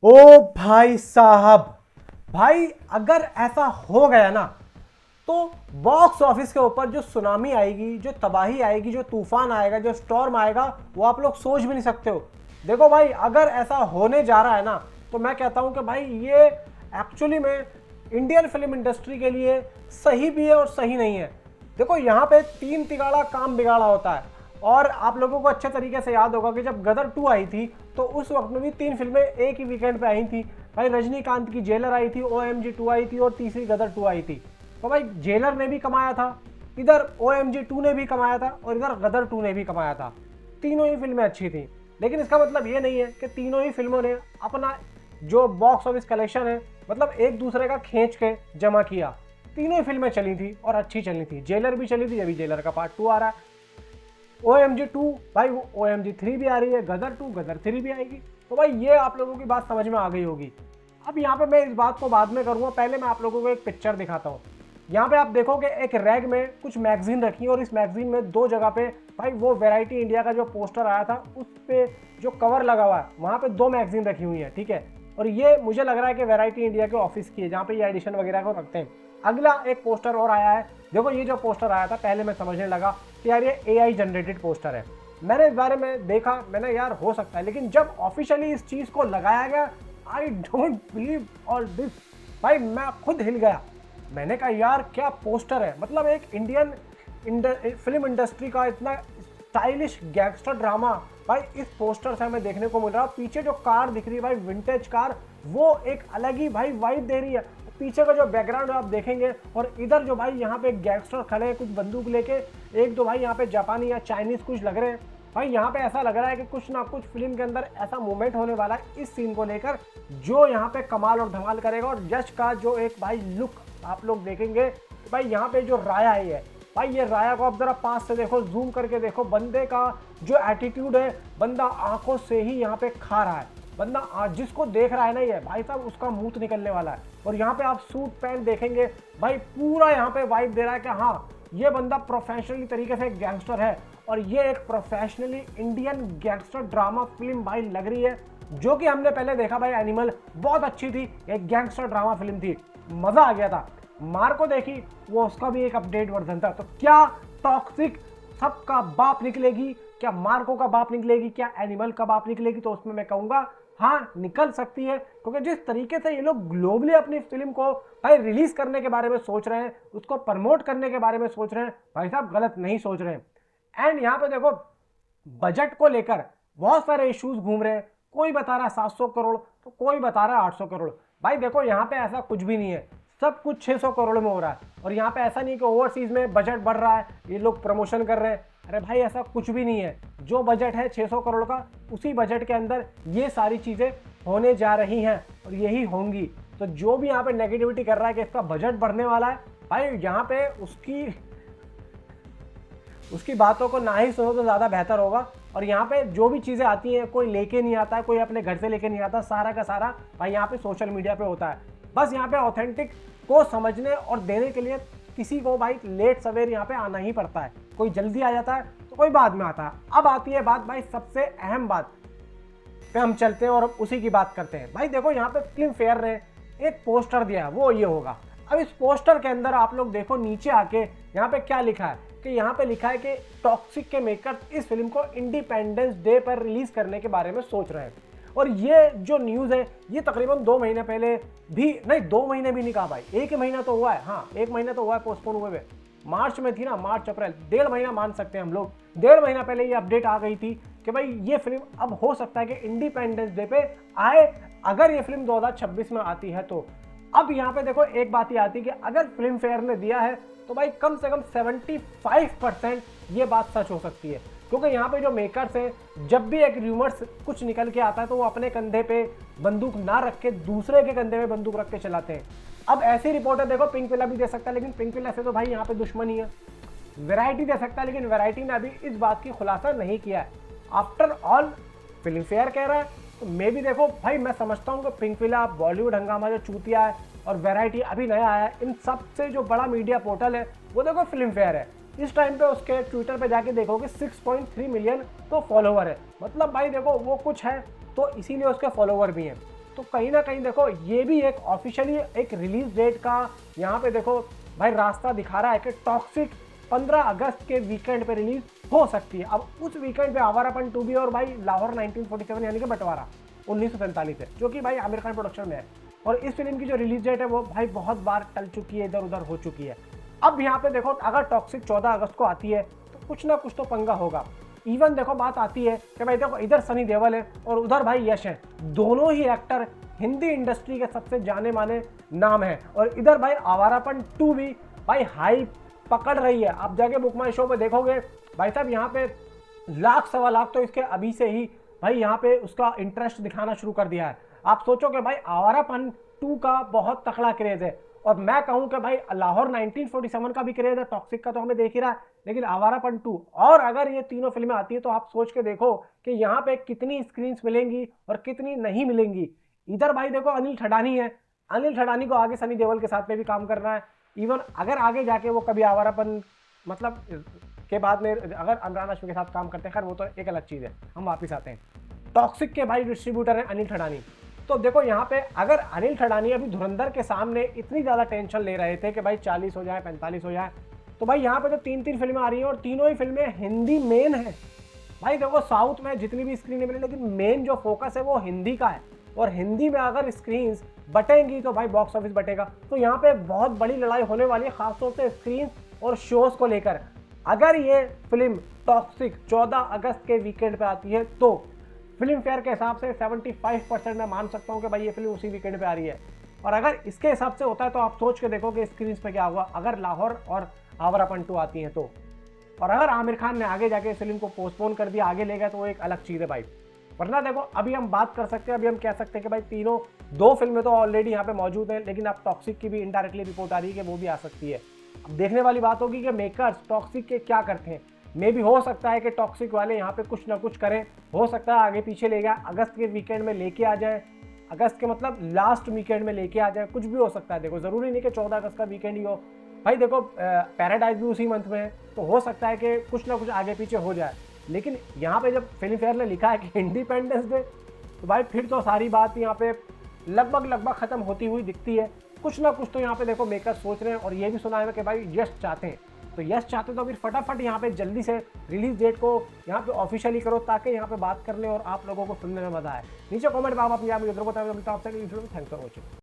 ओ भाई साहब, भाई अगर ऐसा हो गया ना तो बॉक्स ऑफिस के ऊपर जो सुनामी आएगी, जो तबाही आएगी, जो तूफान आएगा, जो स्टॉर्म आएगा, वो आप लोग सोच भी नहीं सकते हो। देखो भाई, अगर ऐसा होने जा रहा है ना तो मैं कहता हूं कि भाई ये एक्चुअली में इंडियन फिल्म इंडस्ट्री के लिए सही भी है और सही नहीं है। देखो यहाँ पे तीन तिगाड़ा काम बिगाड़ा होता है। और आप लोगों को अच्छे तरीके से याद होगा कि जब गदर 2 आई थी तो उस वक्त में भी तीन फिल्में एक ही वीकेंड पे आई थी। भाई रजनीकांत की जेलर आई थी, OMG 2 आई थी और तीसरी गदर 2 आई थी। तो भाई जेलर ने भी कमाया था, इधर OMG 2 ने भी कमाया था और इधर गदर 2 ने भी कमाया था। तीनों ही फिल्में अच्छी थी, लेकिन इसका मतलब ये नहीं है कि तीनों ही फिल्मों ने अपना जो बॉक्स ऑफिस कलेक्शन है मतलब एक दूसरे का खींच के जमा किया। तीनों ही फिल्में चली थी और अच्छी चली थी। जेलर भी चली थी, अभी जेलर का पार्ट 2 आ रहा है। OMG 2 भाई वो OMG 3 भी आ रही है, गदर 3 भी आएगी। तो भाई ये आप लोगों की बात समझ में आ गई होगी। अब यहाँ पे मैं इस बात को बाद में करूँगा, पहले मैं आप लोगों को एक पिक्चर दिखाता हूँ। यहाँ पे आप देखोगे एक रैग में कुछ मैगजीन रखी है और इस मैगजीन में दो जगह पे भाई वो वैरायटी इंडिया का जो पोस्टर आया था उस पे जो कवर लगा हुआ है वहाँ पे दो मैगजीन रखी हुई है, ठीक है। और ये मुझे लग रहा है कि वैरायटी इंडिया के ऑफिस की है जहाँ पे ये एडिशन वगैरह को रखते हैं। अगला एक पोस्टर और आया है। देखो ये जो पोस्टर आया था पहले मैं समझने लगा कि यार ये AI जनरेटेड पोस्टर है। मैंने इस बारे में देखा, मैंने यार हो सकता है, लेकिन जब ऑफिशियली इस चीज़ को लगाया गया I don't believe all this. भाई मैं खुद हिल गया। मैंने कहा यार क्या पोस्टर है, मतलब एक इंडियन फिल्म इंडस्ट्री का इतना स्टाइलिश गैंगस्टर ड्रामा भाई इस पोस्टर से हमें देखने को मिल रहा है। पीछे जो कार दिख रही है भाई विंटेज कार, वो एक अलग ही भाई वाइब दे रही है। पीछे का जो बैकग्राउंड आप देखेंगे और इधर जो भाई यहाँ पे गैंगस्टर खड़े हैं कुछ बंदूक लेके, एक दो भाई यहाँ पे जापानी या चाइनीज कुछ लग रहे हैं। भाई यहाँ पे ऐसा लग रहा है कि कुछ ना कुछ फिल्म के अंदर ऐसा मूवमेंट होने वाला है इस सीन को लेकर जो यहाँ पे कमाल और धमाल करेगा। और यश का जो एक भाई लुक आप लोग देखेंगे, भाई यहाँ पे जो राया है भाई, ये राया को आप जरा पास से देखो, जूम करके देखो, बंदे का जो एटीट्यूड है, बंदा आंखों से ही यहाँ पे खा रहा है। बंदा जिसको देख रहा है ना ये भाई साहब उसका मुंह निकलने वाला है। और यहाँ पे आप सूट पैंट देखेंगे भाई पूरा यहाँ पे वाइब दे रहा है कि हाँ ये बंदा प्रोफेशनली तरीके से गैंगस्टर है। और ये एक professionally Indian gangster drama film भाई लग रही है। जो कि हमने पहले देखा भाई एनिमल, बहुत अच्छी थी, एक गैंगस्टर ड्रामा फिल्म थी, मजा आ गया था। मार्को देखी, वो उसका भी एक अपडेट वर्जन था। तो क्या टॉक्सिक सबका बाप निकलेगी, क्या मार्को का बाप निकलेगी, क्या एनिमल का बाप निकलेगी? तो उसमें मैं कहूंगा हाँ निकल सकती है, क्योंकि जिस तरीके से ये लोग ग्लोबली अपनी फिल्म को भाई रिलीज करने के बारे में सोच रहे हैं, उसको प्रमोट करने के बारे में सोच रहे हैं, भाई साहब गलत नहीं सोच रहे हैं। एंड यहाँ पे देखो बजट को लेकर बहुत सारे इश्यूज घूम रहे हैं। कोई बता रहा है 700 करोड़ तो कोई बता रहा है 800 करोड़। भाई देखो यहाँ पे ऐसा कुछ भी नहीं है, सब कुछ 600 करोड़ में हो रहा है। और यहाँ पे ऐसा नहीं कि ओवरसीज में बजट बढ़ रहा है, ये लोग प्रमोशन कर रहे हैं। अरे भाई ऐसा कुछ भी नहीं है, जो बजट है 600 करोड़ का उसी बजट के अंदर ये सारी चीज़ें होने जा रही हैं और यही होंगी। तो जो भी यहाँ पे नेगेटिविटी कर रहा है कि इसका बजट बढ़ने वाला है, भाई यहाँ पे उसकी बातों को ना ही सुनो तो ज़्यादा बेहतर होगा। और यहाँ पे जो भी चीज़ें आती हैं कोई लेके नहीं आता है, कोई अपने घर से लेके नहीं आता, सारा का सारा भाई यहाँ पे सोशल मीडिया पे होता है। बस यहाँ पे ऑथेंटिक को समझने और देने के लिए किसी को भाई लेट सवेर यहाँ पे आना ही पड़ता है। कोई जल्दी आ जाता है तो कोई बाद में आता है। अब आती है बात भाई सबसे अहम बात पे हम चलते हैं और उसी की बात करते हैं। भाई देखो यहाँ पे फिल्म फेयर ने एक पोस्टर दिया है, वो ये होगा। अब इस पोस्टर के अंदर आप लोग देखो नीचे आके यहाँ पे क्या लिखा है कि यहाँ पे लिखा है कि टॉक्सिक के मेकर्स इस फिल्म को इंडिपेंडेंस डे पर रिलीज करने के बारे में सोच रहे हैं। और ये जो न्यूज़ है ये तकरीबन 2 महीने पहले भी नहीं, 2 महीने भी नहीं कहा भाई, 1 महीना तो हुआ है। हाँ 1 महीना तो हुआ है पोस्टपोन हुए, मार्च में थी ना, मार्च अप्रैल, 1.5 महीना मान सकते हैं हम लोग। 1.5 महीना पहले ये अपडेट आ गई थी कि भाई ये फिल्म अब हो सकता है कि इंडिपेंडेंस डे पे आए, अगर ये फिल्म 2026 में आती है तो। अब यहाँ पे देखो एक बात ये आती है कि अगर फिल्म फेयर ने दिया है तो भाई कम से कम 75% ये बात सच हो सकती है। क्योंकि यहाँ पे जो मेकर्स हैं, जब भी एक र्यूमर्स कुछ निकल के आता है तो वो अपने कंधे पे बंदूक ना रख के दूसरे के कंधे पे बंदूक रख के चलाते हैं। अब ऐसी रिपोर्ट है, देखो पिंक विला भी दे सकता है, लेकिन पिंक विला से तो भाई यहाँ पे दुश्मनी है। वैरायटी दे सकता है, लेकिन वैरायटी ने अभी इस बात की खुलासा नहीं किया है। आफ्टर ऑल फिल्म फेयर कह रहा है तो मे भी देखो भाई, मैं समझता हूँ कि पिंक विला, बॉलीवुड हंगामा जो चूतिया है और वैरायटी अभी नया आया है, इन सब से जो बड़ा मीडिया पोर्टल है वो देखो फिल्म फेयर है। इस टाइम पे उसके ट्विटर पे जाके देखोगे 6.3 मिलियन तो फॉलोवर है। मतलब भाई देखो वो कुछ है तो इसीलिए उसके फॉलोवर भी हैं। तो कहीं ना कहीं देखो ये भी एक ऑफिशियली एक रिलीज डेट का यहाँ पे देखो भाई रास्ता दिखा रहा है कि टॉक्सिक 15 अगस्त के वीकेंड पे रिलीज हो सकती है। अब उस वीकेंड पे आवारापन 2 भी और भाई लाहौर 1947 यानी कि बंटवारा 1947 है, जो कि भाई आमिर खान प्रोडक्शन में है। और इस फिल्म की जो रिलीज डेट है वो भाई बहुत बार टल चुकी है, इधर उधर हो चुकी है। अब यहाँ पे देखो अगर टॉक्सिक 14 अगस्त को आती है तो कुछ ना कुछ तो पंगा होगा। इवन देखो बात आती है कि भाई देखो इधर सनी देओल है और उधर भाई यश है, दोनों ही एक्टर हिंदी इंडस्ट्री के सबसे जाने माने नाम है। और इधर भाई आवारापन 2 भी भाई हाइप पकड़ रही है। आप जाके बुक माई शो पे देखोगे भाई साहब यहाँ पे लाख सवा लाख तो इसके अभी से ही भाई यहाँ पे उसका इंटरेस्ट दिखाना शुरू कर दिया है। आप सोचो कि भाई आवारापन 2 का बहुत तगड़ा क्रेज है, और मैं कहूं कि भाई लाहौर 1947 का भी क्रेज है, टॉक्सिक का तो हमें देख ही रहा है, लेकिन आवारापन 2 और अगर ये तीनों फिल्में आती है तो आप सोच के देखो कि यहाँ पे कितनी स्क्रीन मिलेंगी और कितनी नहीं मिलेंगी। इधर भाई देखो अनिल ठडानी है, अनिल ठडानी को आगे सनी देओल के साथ में भी काम करना है। इवन अगर आगे जाके वो कभी आवारापन मतलब के बाद में अगर इमरान हाशमी के साथ काम करते हैं, खैर वो तो एक अलग चीज़ है, हम वापस आते हैं। टॉक्सिक के भाई डिस्ट्रीब्यूटर हैं अनिल ठडानी। तो देखो यहाँ पे अगर अनिल ठडानी अभी धुरंधर के सामने इतनी ज़्यादा टेंशन ले रहे थे कि भाई 40 हो जाए 45 हो जाए, तो भाई यहाँ पे तो 3-3 फिल्में आ रही हैं और तीनों ही फिल्में हिंदी मेन है। भाई देखो साउथ में जितनी भी स्क्रीन मिले, लेकिन मेन जो फोकस है वो हिंदी का है, और हिंदी में अगर स्क्रीन बटेंगी तो भाई बॉक्स ऑफिस बटेगा। तो यहाँ पे बहुत बड़ी लड़ाई होने वाली है, खासतौर से स्क्रीन और शोज को लेकर। अगर ये फिल्म टॉक्सिक 14 अगस्त के वीकेंड पे आती है तो फिल्म फेयर के हिसाब से 75% मैं मान सकता हूँ कि भाई ये फिल्म उसी वीकेंड पे आ रही है। और अगर इसके हिसाब से होता है तो आप सोच के देखो कि स्क्रीन पे क्या होगा अगर लाहौर और आवारापन 2 आती हैं तो। और अगर आमिर खान ने आगे जाके इस फिल्म को पोस्टपोन कर दिया, आगे ले गया, तो वो एक अलग चीज़ है भाई। वरना देखो अभी हम बात कर सकते हैं, अभी हम कह सकते हैं कि भाई तीनों 2 फिल्में तो ऑलरेडी यहाँ पे मौजूद हैं, लेकिन अब टॉक्सिक की भी इनडायरेक्टली रिपोर्ट आ रही है कि वो भी आ सकती है। अब देखने वाली बात होगी कि मेकर्स टॉक्सिक के क्या करते हैं। मे भी हो सकता है कि टॉक्सिक वाले यहाँ पे कुछ ना कुछ करें, हो सकता है आगे पीछे ले जाए, अगस्त के वीकेंड में लेके आ जाए, अगस्त के मतलब लास्ट वीकेंड में लेके आ जाए, कुछ भी हो सकता है। देखो जरूरी नहीं कि 14 अगस्त का वीकेंड ही हो भाई, देखो पैराडाइज भी उसी मंथ में है, तो हो सकता है कि कुछ ना कुछ आगे पीछे हो जाए। लेकिन यहाँ पे जब फिल्म फेयर ने लिखा है कि इंडिपेंडेंस डे, तो भाई फिर तो सारी बात यहाँ पे लगभग खत्म होती हुई दिखती है। कुछ ना कुछ तो यहाँ पे देखो मेकर सोच रहे हैं, और ये भी सुना है कि भाई यश चाहते हैं, तो यश चाहते तो फिर फटाफट यहाँ पे जल्दी से रिलीज डेट को यहाँ पे ऑफिशियली करो, ताकि यहाँ पे बात करने और आप लोगों को सुनने में मजा आए। नीचे कमेंट में आप अपनी मुझे बताएं। Thanks for watching.